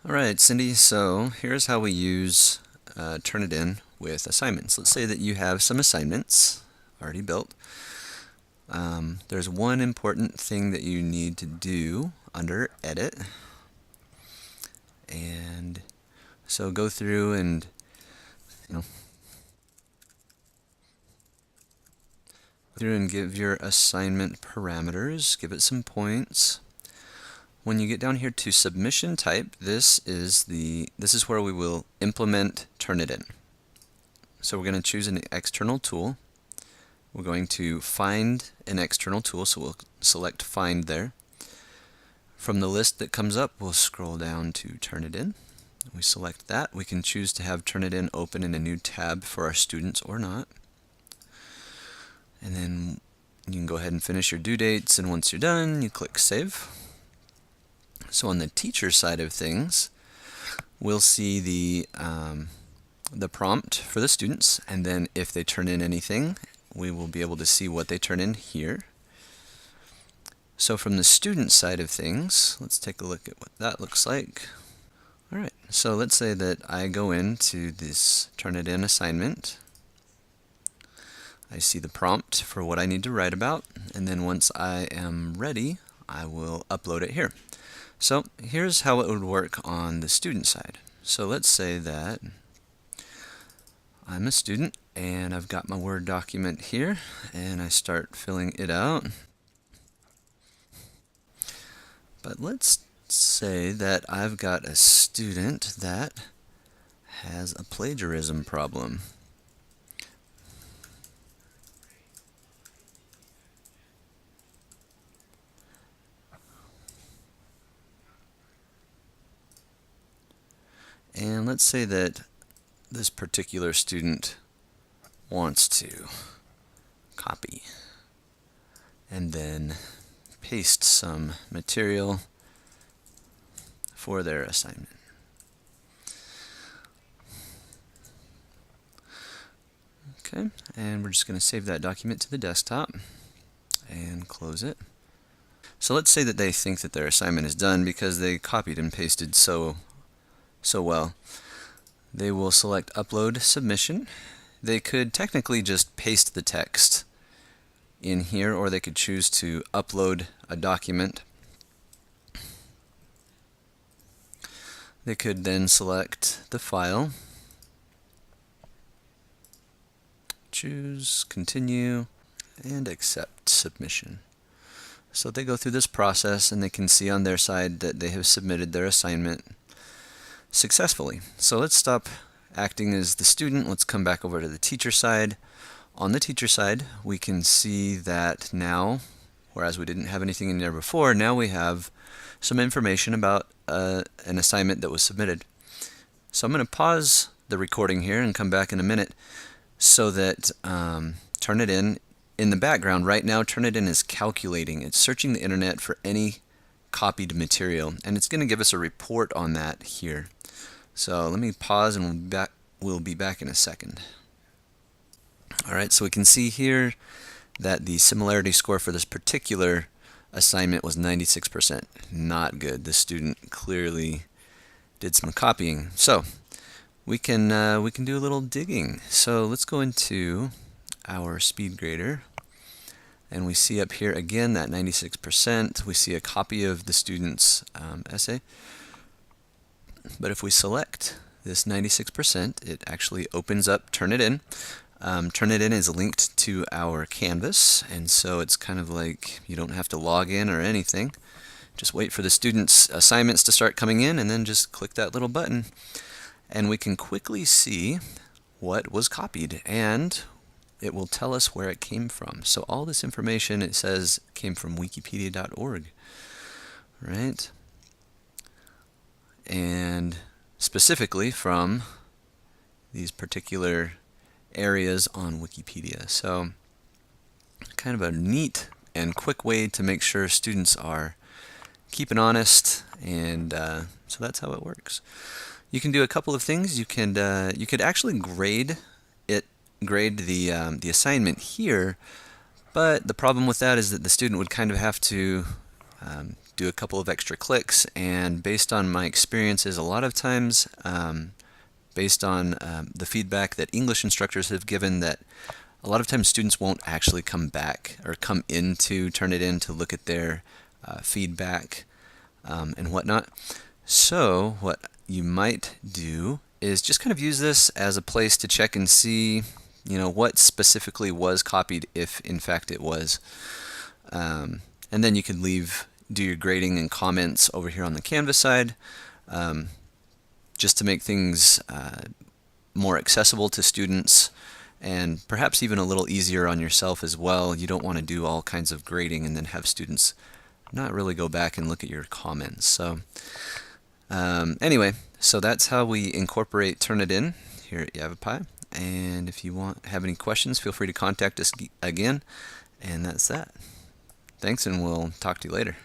All right, Cindy, so here's how we use Turnitin with assignments. Let's say that you have some assignments already built. There's one important thing that you need to do under Edit. And so go through and you know, give your assignment parameters, give it some points. When you get down here to submission type, this is where we will implement Turnitin. So we're going to choose an external tool. We're going to find an external tool, so we'll select find there. From the list that comes up, we'll scroll down to Turnitin. We select that. We can choose to have Turnitin open in a new tab for our students or not. And then you can go ahead and finish your due dates, and once you're done, you click Save. So on the teacher side of things, we'll see the prompt for the students, and then if they turn in anything, we will be able to see what they turn in here. So from the student side of things, let's take a look at what that looks like. All right, so let's say that I go into this Turnitin assignment. I see the prompt for what I need to write about, and then once I am ready, I will upload it here. So here's how it would work on the student side. So let's say that I'm a student and I've got my Word document here and I start filling it out. But let's say that I've got a student that has a plagiarism problem. And let's say that this particular student wants to copy and then paste some material for their assignment. Okay, and we're just going to save that document to the desktop and close it. So let's say that they think that their assignment is done because they copied and pasted so well. They will select Upload Submission. They could technically just paste the text in here, or they could choose to upload a document. They could then select the file, choose Continue, and accept submission. So they go through this process and they can see on their side that they have submitted their assignment successfully. So let's stop acting as the student. Let's come back over to the teacher side. On the teacher side, we can see that now, whereas we didn't have anything in there before, now we have some information about an assignment that was submitted. So I'm going to pause the recording here and come back in a minute so that Turnitin in the background right now, Turnitin is calculating. It's searching the internet for any copied material, and it's going to give us a report on that here. So let me pause and we'll be back in a second. Alright, so we can see here that the similarity score for this particular assignment was 96%. Not good. The student clearly did some copying. So we can do a little digging. So let's go into our speed grader, and we see up here again that 96%. We see a copy of the student's essay. But if we select this 96%, it actually opens up Turnitin. Turnitin is linked to our Canvas, and so it's kind of like you don't have to log in or anything. Just wait for the students' assignments to start coming in, and then just click that little button. And we can quickly see what was copied, and it will tell us where it came from. So all this information, it says, came from wikipedia.org, right? And specifically from these particular areas on Wikipedia. So kind of a neat and quick way to make sure students are keeping honest, and so that's how it works. You can do a couple of things. You could actually grade the assignment here, but the problem with that is that the student would kind of have to do a couple of extra clicks, and based on my experiences, a lot of times, based on the feedback that English instructors have given, that a lot of times students won't actually come back or come into Turnitin to look at their feedback and whatnot. So what you might do is just kind of use this as a place to check and see, what specifically was copied, if in fact it was. And then you could do your grading and comments over here on the Canvas side, just to make things more accessible to students, and perhaps even a little easier on yourself as well. You don't want to do all kinds of grading and then have students not really go back and look at your comments. So anyway, so that's how we incorporate Turnitin here at Yavapai. And if you have any questions, feel free to contact us again. And that's that. Thanks, and we'll talk to you later.